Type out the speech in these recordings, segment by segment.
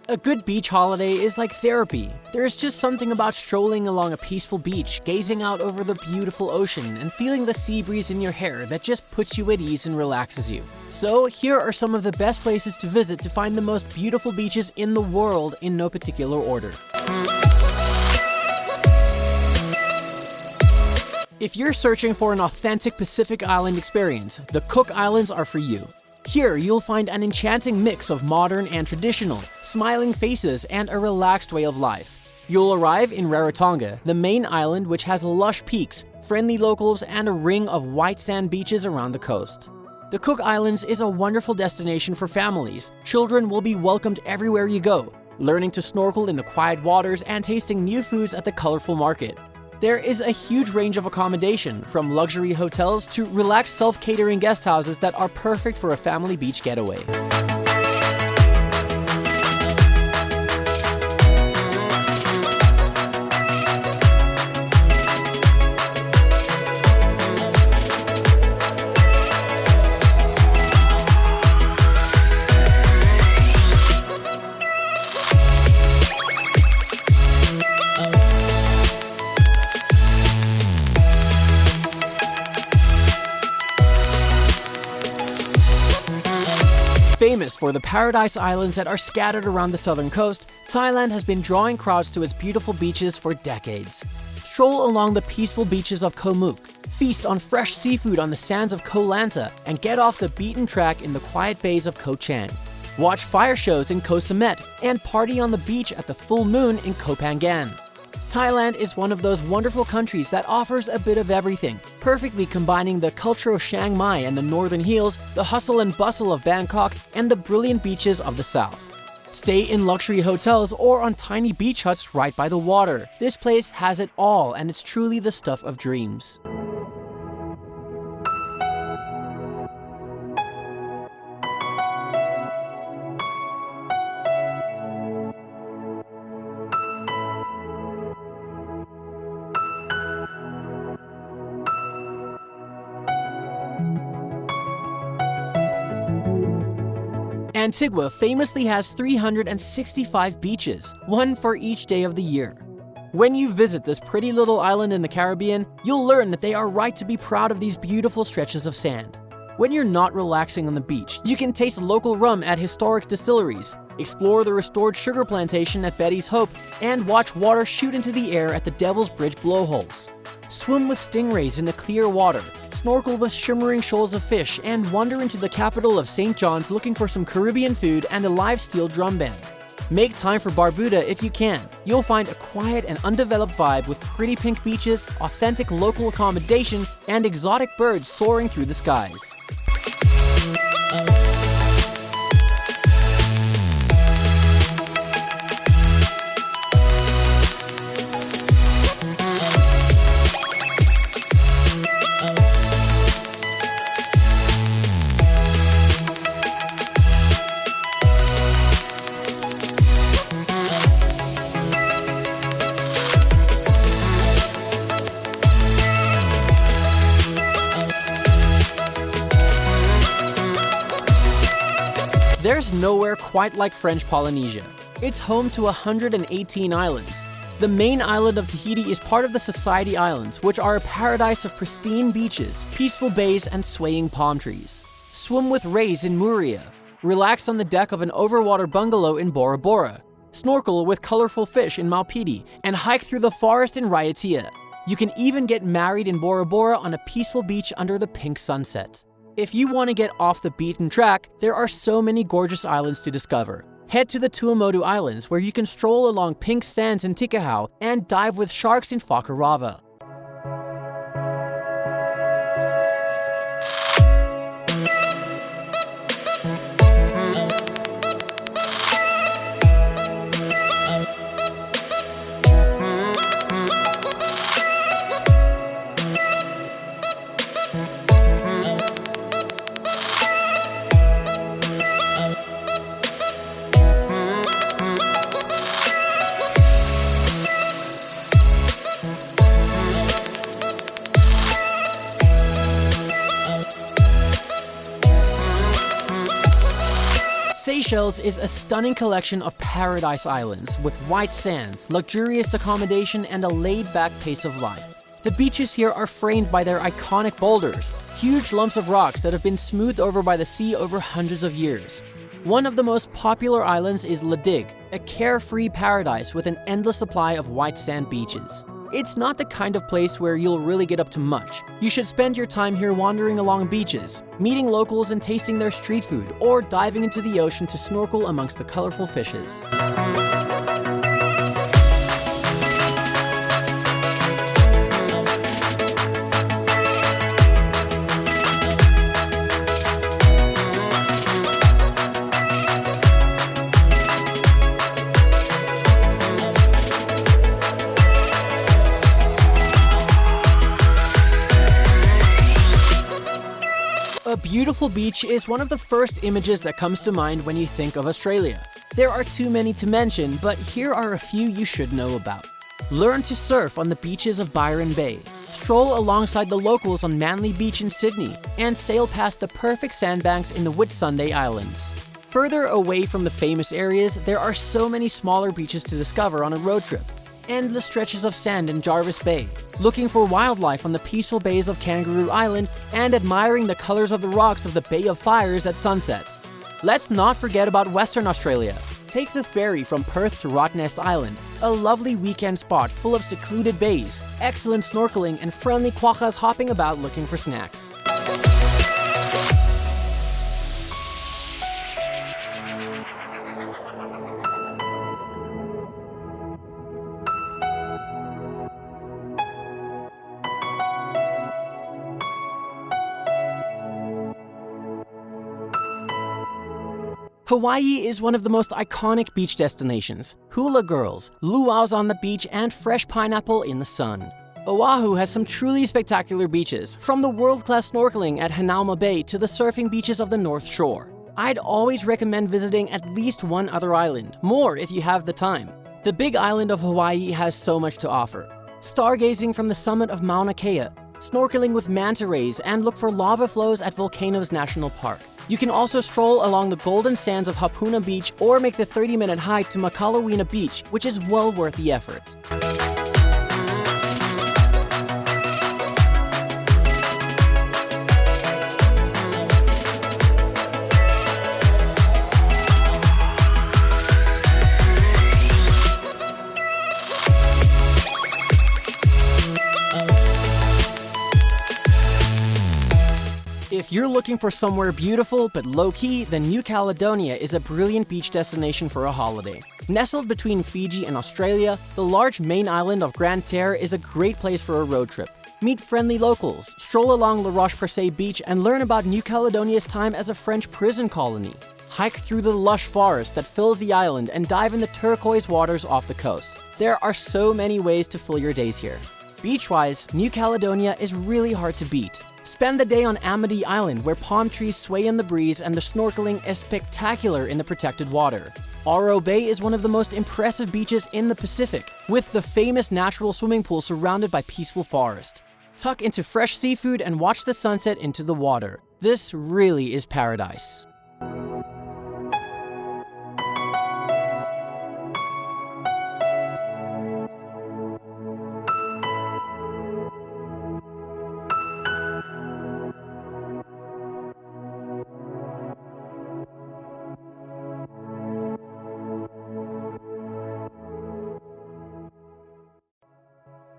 A good beach holiday is like therapy. There's just something about strolling along a peaceful beach, gazing out over the beautiful ocean, and feeling the sea breeze in your hair that just puts you at ease and relaxes you. So here are some of the best places to visit to find the most beautiful beaches in the world in no particular order. If you're searching for an authentic Pacific Island experience, the Cook Islands are for you. Here, you'll find an enchanting mix of modern and traditional, smiling faces, and a relaxed way of life. You'll arrive in Rarotonga, the main island which has lush peaks, friendly locals, and a ring of white sand beaches around the coast. The Cook Islands is a wonderful destination for families. Children will be welcomed everywhere you go, learning to snorkel in the quiet waters and tasting new foods at the colorful market. There is a huge range of accommodation, from luxury hotels to relaxed self-catering guest houses that are perfect for a family beach getaway. Famous for the paradise islands that are scattered around the southern coast, Thailand has been drawing crowds to its beautiful beaches for decades. Stroll along the peaceful beaches of Koh Mook, feast on fresh seafood on the sands of Koh Lanta, and get off the beaten track in the quiet bays of Koh Chang. Watch fire shows in Koh Samet, and party on the beach at the full moon in Koh Phangan. Thailand is one of those wonderful countries that offers a bit of everything, perfectly combining the culture of Chiang Mai and the Northern Hills, the hustle and bustle of Bangkok, and the brilliant beaches of the south. Stay in luxury hotels or on tiny beach huts right by the water. This place has it all, and it's truly the stuff of dreams. Antigua famously has 365 beaches, one for each day of the year. When you visit this pretty little island in the Caribbean, you'll learn that they are right to be proud of these beautiful stretches of sand. When you're not relaxing on the beach, you can taste local rum at historic distilleries, explore the restored sugar plantation at Betty's Hope, and watch water shoot into the air at the Devil's Bridge blowholes. Swim with stingrays in the clear water, snorkel with shimmering shoals of fish, and wander into the capital of St. John's looking for some Caribbean food and a live steel drum band. Make time for Barbuda if you can. You'll find a quiet and undeveloped vibe with pretty pink beaches, authentic local accommodation, and exotic birds soaring through the skies. There's nowhere quite like French Polynesia. It's home to 118 islands. The main island of Tahiti is part of the Society Islands, which are a paradise of pristine beaches, peaceful bays, and swaying palm trees. Swim with rays in Muria. Relax on the deck of an overwater bungalow in Bora Bora. Snorkel with colorful fish in Maupiti, and hike through the forest in Raiatea. You can even get married in Bora Bora on a peaceful beach under the pink sunset. If you want to get off the beaten track, there are so many gorgeous islands to discover. Head to the Tuamotu Islands, where you can stroll along pink sands in Tikahau and dive with sharks in Whakarava. Seychelles is a stunning collection of paradise islands with white sands, luxurious accommodation, and a laid-back pace of life. The beaches here are framed by their iconic boulders, huge lumps of rocks that have been smoothed over by the sea over hundreds of years. One of the most popular islands is Le Digue, a carefree paradise with an endless supply of white sand beaches. It's not the kind of place where you'll really get up to much. You should spend your time here wandering along beaches, meeting locals and tasting their street food, or diving into the ocean to snorkel amongst the colorful fishes. A beautiful beach is one of the first images that comes to mind when you think of Australia. There are too many to mention, but here are a few you should know about. Learn to surf on the beaches of Byron Bay, stroll alongside the locals on Manly Beach in Sydney, and sail past the perfect sandbanks in the Whitsunday Islands. Further away from the famous areas, there are so many smaller beaches to discover on a road trip. Endless stretches of sand in Jarvis Bay, looking for wildlife on the peaceful bays of Kangaroo Island, and admiring the colors of the rocks of the Bay of Fires at sunset. Let's not forget about Western Australia. Take the ferry from Perth to Rottnest Island, a lovely weekend spot full of secluded bays, excellent snorkeling, and friendly quokkas hopping about looking for snacks. Hawaii is one of the most iconic beach destinations. Hula girls, luau's on the beach, and fresh pineapple in the sun. Oahu has some truly spectacular beaches, from the world-class snorkeling at Hanauma Bay to the surfing beaches of the North Shore. I'd always recommend visiting at least one other island, more if you have the time. The Big Island of Hawaii has so much to offer. Stargazing from the summit of Mauna Kea, snorkeling with manta rays, and look for lava flows at Volcanoes National Park. You can also stroll along the golden sands of Hapuna Beach or make the 30-minute hike to Makalawina Beach, which is well worth the effort. If you're looking for somewhere beautiful but low-key, then New Caledonia is a brilliant beach destination for a holiday. Nestled between Fiji and Australia, the large main island of Grande Terre is a great place for a road trip. Meet friendly locals, stroll along La Roche-Percée Beach, and learn about New Caledonia's time as a French prison colony. Hike through the lush forest that fills the island and dive in the turquoise waters off the coast. There are so many ways to fill your days here. Beach-wise, New Caledonia is really hard to beat. Spend the day on Amity Island, where palm trees sway in the breeze and the snorkeling is spectacular in the protected water. Oro Bay is one of the most impressive beaches in the Pacific, with the famous natural swimming pool surrounded by peaceful forest. Tuck into fresh seafood and watch the sunset into the water. This really is paradise.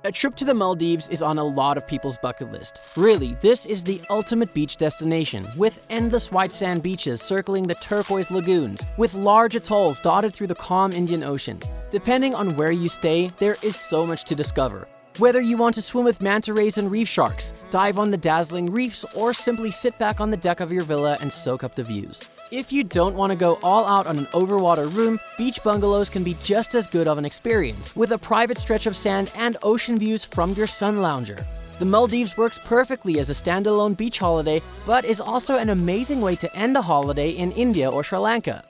A trip to the Maldives is on a lot of people's bucket list. Really, this is the ultimate beach destination, with endless white sand beaches circling the turquoise lagoons, with large atolls dotted through the calm Indian Ocean. Depending on where you stay, there is so much to discover. Whether you want to swim with manta rays and reef sharks, dive on the dazzling reefs, or simply sit back on the deck of your villa and soak up the views. If you don't want to go all out on an overwater room, beach bungalows can be just as good of an experience, with a private stretch of sand and ocean views from your sun lounger. The Maldives works perfectly as a standalone beach holiday, but is also an amazing way to end a holiday in India or Sri Lanka.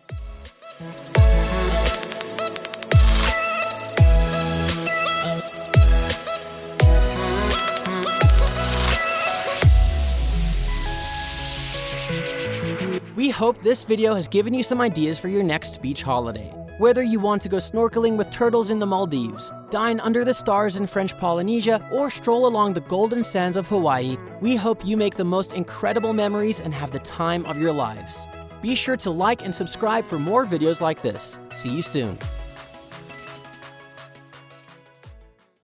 We hope this video has given you some ideas for your next beach holiday. Whether you want to go snorkeling with turtles in the Maldives, dine under the stars in French Polynesia, or stroll along the golden sands of Hawaii, we hope you make the most incredible memories and have the time of your lives. Be sure to like and subscribe for more videos like this. See you soon.